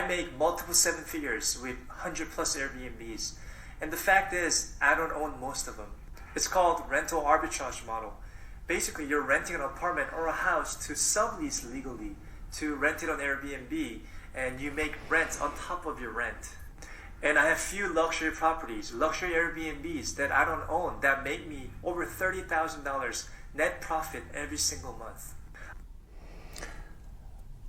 I make multiple seven figures with 100 plus Airbnbs. And the fact is, I don't own most of them. It's called rental arbitrage model. Basically, you're renting an apartment or a house to sublease legally, to rent it on Airbnb, and you make rent on top of your rent. And I have few luxury properties, luxury Airbnbs that I don't own that make me over $30,000 net profit every single month.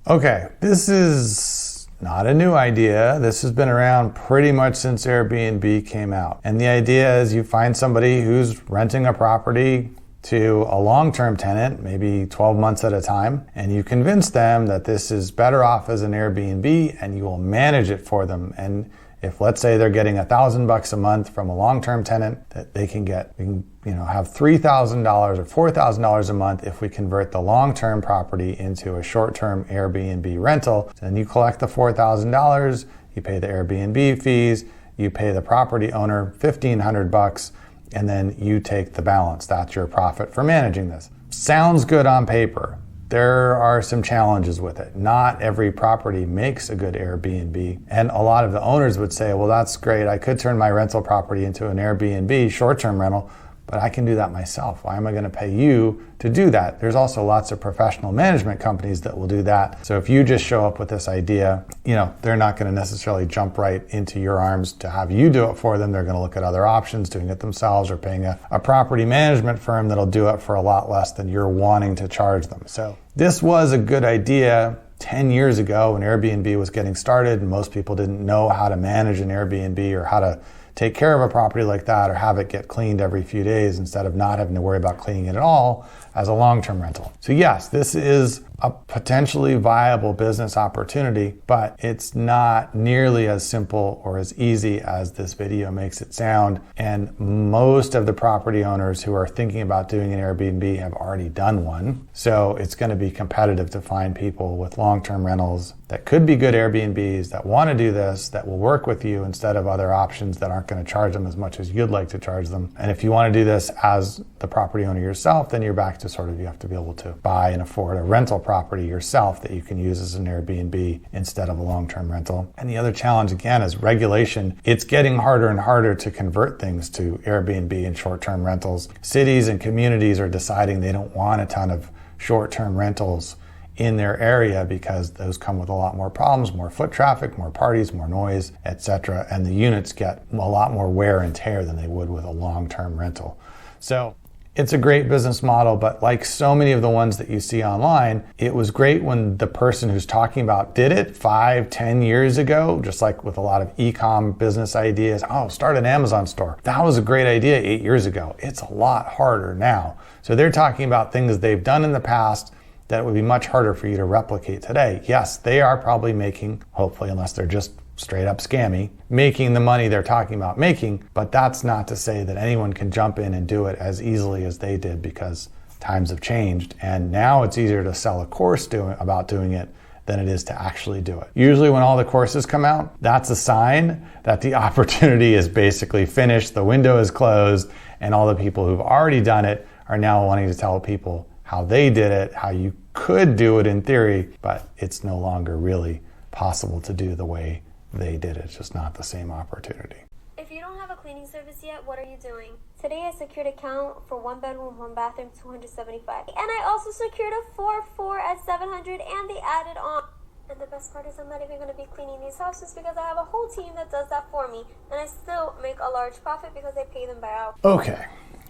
Okay, this is not a new idea. This has been around pretty much since Airbnb came out. And the idea is you find somebody who's renting a property to a long-term tenant, maybe 12 months at a time, and you convince them that this is better off as an Airbnb and you will manage it for them. And if, let's say, they're getting $1,000 a month from a long-term tenant, that they can get, have $3,000 or $4,000 a month if we convert the long-term property into a short-term Airbnb rental. Then you collect the $4,000, you pay the Airbnb fees, you pay the property owner $1,500, and then you take the balance. That's your profit for managing this. Sounds good on paper. There are some challenges with it. Not every property makes a good Airbnb. And a lot of the owners would say, well, that's great. I could turn my rental property into an Airbnb, short-term rental, but I can do that myself. Why am I going to pay you to do that? There's also lots of professional management companies that will do that. So if you just show up with this idea, they're not going to necessarily jump right into your arms to have you do it for them. They're going to look at other options, doing it themselves or paying a property management firm that'll do it for a lot less than you're wanting to charge them. So this was a good idea 10 years ago when Airbnb was getting started and most people didn't know how to manage an Airbnb or how to take care of a property like that or have it get cleaned every few days instead of not having to worry about cleaning it at all as a long-term rental. So yes, this is a potentially viable business opportunity, but it's not nearly as simple or as easy as this video makes it sound. And most of the property owners who are thinking about doing an Airbnb have already done one. So it's going to be competitive to find people with long-term rentals that could be good Airbnbs that want to do this, that will work with you instead of other options that aren't going to charge them as much as you'd like to charge them. And if you want to do this as the property owner yourself, then you're back to you have to be able to buy and afford a rental property yourself that you can use as an Airbnb instead of a long-term rental. And the other challenge again is regulation. It's getting harder and harder to convert things to Airbnb and short-term rentals. Cities and communities are deciding they don't want a ton of short-term rentals in their area because those come with a lot more problems, more foot traffic, more parties, more noise, etc. And the units get a lot more wear and tear than they would with a long-term rental. So it's a great business model, but like so many of the ones that you see online, it was great when the person who's talking about did it 5-10 years ago, just like with a lot of e-com business ideas. Oh, start an Amazon store. That was a great idea 8 years ago. It's a lot harder now. So they're talking about things they've done in the past that would be much harder for you to replicate today. Yes, they are probably making, hopefully, unless they're just straight up scammy, making the money they're talking about making, but that's not to say that anyone can jump in and do it as easily as they did because times have changed. And now it's easier to sell a course about doing it than it is to actually do it. Usually when all the courses come out, that's a sign that the opportunity is basically finished, the window is closed, and all the people who've already done it are now wanting to tell people how they did it, how you could do it in theory, but it's no longer really possible to do the way they did it. It's just not the same opportunity. If you don't have a cleaning service yet, what are you doing? Today I secured a count for 1 bedroom, 1 bathroom, $275. And I also secured a 4-4 at $700 and they added on. And the best part is I'm not even going to be cleaning these houses because I have a whole team that does that for me. And I still make a large profit because I pay them by hour. Okay.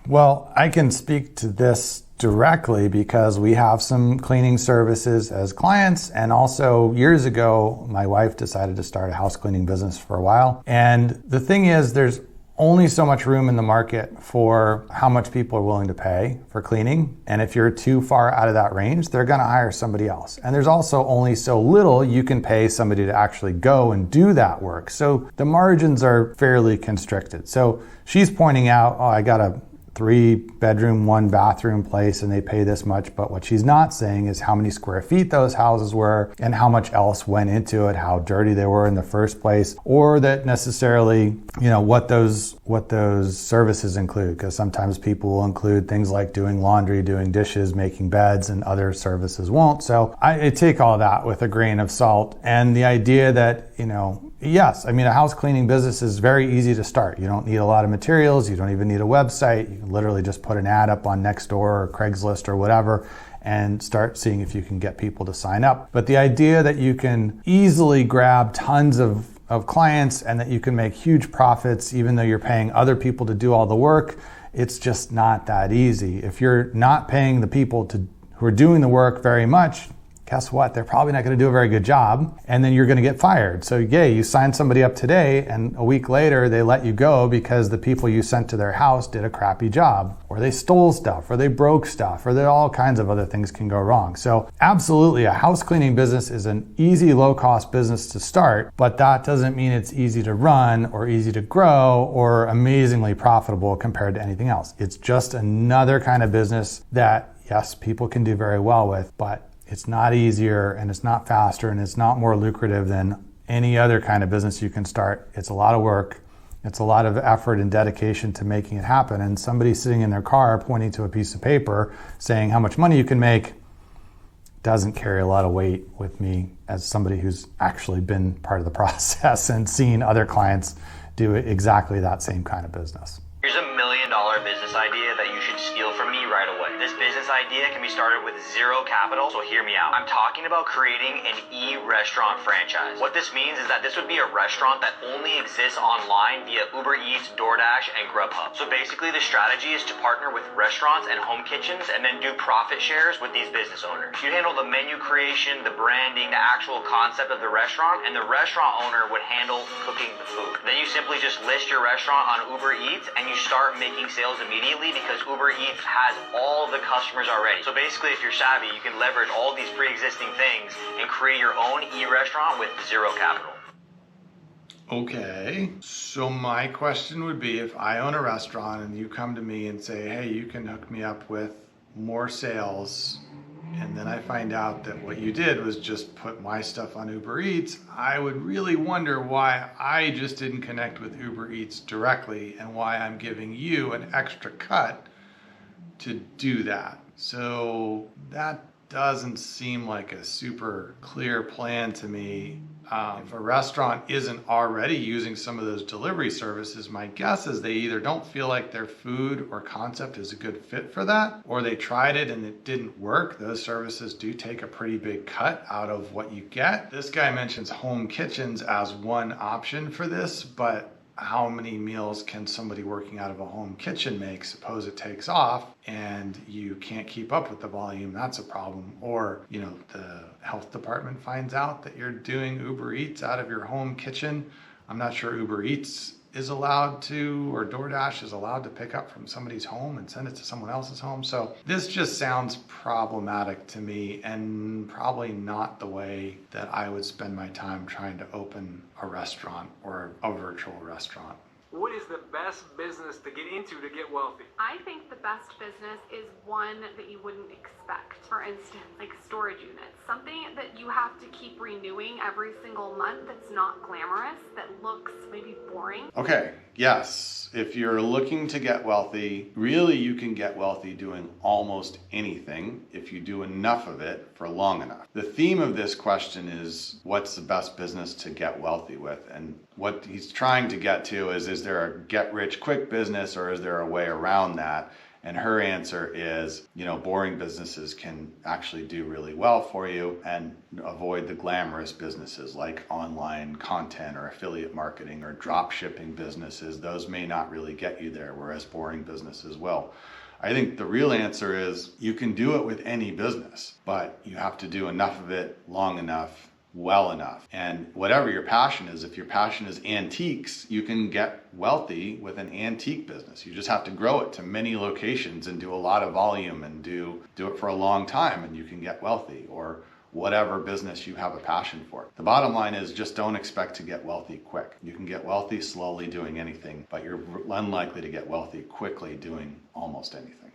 Well, I can speak to this directly because we have some cleaning services as clients. And also years ago, my wife decided to start a house cleaning business for a while. And the thing is, there's only so much room in the market for how much people are willing to pay for cleaning. And if you're too far out of that range, they're going to hire somebody else. And there's also only so little you can pay somebody to actually go and do that work. So the margins are fairly constricted. So she's pointing out, oh, I got a 3-bedroom, 1-bathroom place and they pay this much. But what she's not saying is how many square feet those houses were and how much else went into it, how dirty they were in the first place, or that necessarily, what those services include. Because sometimes people will include things like doing laundry, doing dishes, making beds, and other services won't. So I take all that with a grain of salt. And the idea that, yes, a house cleaning business is very easy to start. You don't need a lot of materials. You don't even need a website. You can literally just put an ad up on Nextdoor or Craigslist or whatever and start seeing if you can get people to sign up. But the idea that you can easily grab tons of clients and that you can make huge profits even though you're paying other people to do all the work, it's just not that easy. If you're not paying the people who are doing the work very much, guess what? They're probably not going to do a very good job, and then you're going to get fired. So you sign somebody up today, and a week later they let you go because the people you sent to their house did a crappy job, or they stole stuff, or they broke stuff, or there all kinds of other things can go wrong. So absolutely, a house cleaning business is an easy, low-cost business to start, but that doesn't mean it's easy to run or easy to grow or amazingly profitable compared to anything else. It's just another kind of business that, yes, people can do very well with, but it's not easier and it's not faster and it's not more lucrative than any other kind of business you can start. It's a lot of work. It's a lot of effort and dedication to making it happen. And somebody sitting in their car pointing to a piece of paper saying how much money you can make doesn't carry a lot of weight with me as somebody who's actually been part of the process and seen other clients do exactly that same kind of business. Here's $1 million business idea that you should steal from me right away. This business idea can be started with zero capital, so hear me out. I'm talking about creating an e-restaurant franchise. What this means is that this would be a restaurant that only exists online via Uber Eats, DoorDash, and Grubhub. So basically the strategy is to partner with restaurants and home kitchens and then do profit shares with these business owners. You handle the menu creation, the branding, the actual concept of the restaurant, and the restaurant owner would handle cooking the food. Then you simply just list your restaurant on Uber Eats and you start making sales immediately because Uber Eats has all the customers already. So basically, if you're savvy, you can leverage all these pre-existing things and create your own e-restaurant with zero capital. Okay, so my question would be, if I own a restaurant and you come to me and say, hey, you can hook me up with more sales, and then I find out that what you did was just put my stuff on Uber Eats, I would really wonder why I just didn't connect with Uber Eats directly and why I'm giving you an extra cut to do that. So that doesn't seem like a super clear plan to me. If a restaurant isn't already using some of those delivery services, my guess is they either don't feel like their food or concept is a good fit for that, or they tried it and it didn't work. Those services do take a pretty big cut out of what you get. This guy mentions home kitchens as one option for this, but how many meals can somebody working out of a home kitchen make? Suppose it takes off and you can't keep up with the volume, that's a problem. Or, the health department finds out that you're doing Uber Eats out of your home kitchen. I'm not sure Uber Eats is allowed to, or DoorDash is allowed to pick up from somebody's home and send it to someone else's home. So this just sounds problematic to me and probably not the way that I would spend my time trying to open a restaurant or a virtual restaurant. What is the best business to get into to get wealthy? I think the best business is one that you wouldn't expect. For instance, like storage units. Something that you have to keep renewing every single month that's not glamorous, that looks maybe boring. Okay, yes. If you're looking to get wealthy, really you can get wealthy doing almost anything if you do enough of it for long enough. The theme of this question is, what's the best business to get wealthy with? And what he's trying to get to is there a get-rich-quick business or is there a way around that? And her answer is, boring businesses can actually do really well for you and avoid the glamorous businesses like online content or affiliate marketing or drop shipping businesses. Those may not really get you there, whereas boring businesses will. I think the real answer is you can do it with any business, but you have to do enough of it long enough, well enough. And whatever your passion is, if your passion is antiques, you can get wealthy with an antique business. You just have to grow it to many locations and do a lot of volume and do it for a long time and you can get wealthy, or whatever business you have a passion for. The bottom line is just don't expect to get wealthy quick. You can get wealthy slowly doing anything, but you're unlikely to get wealthy quickly doing almost anything.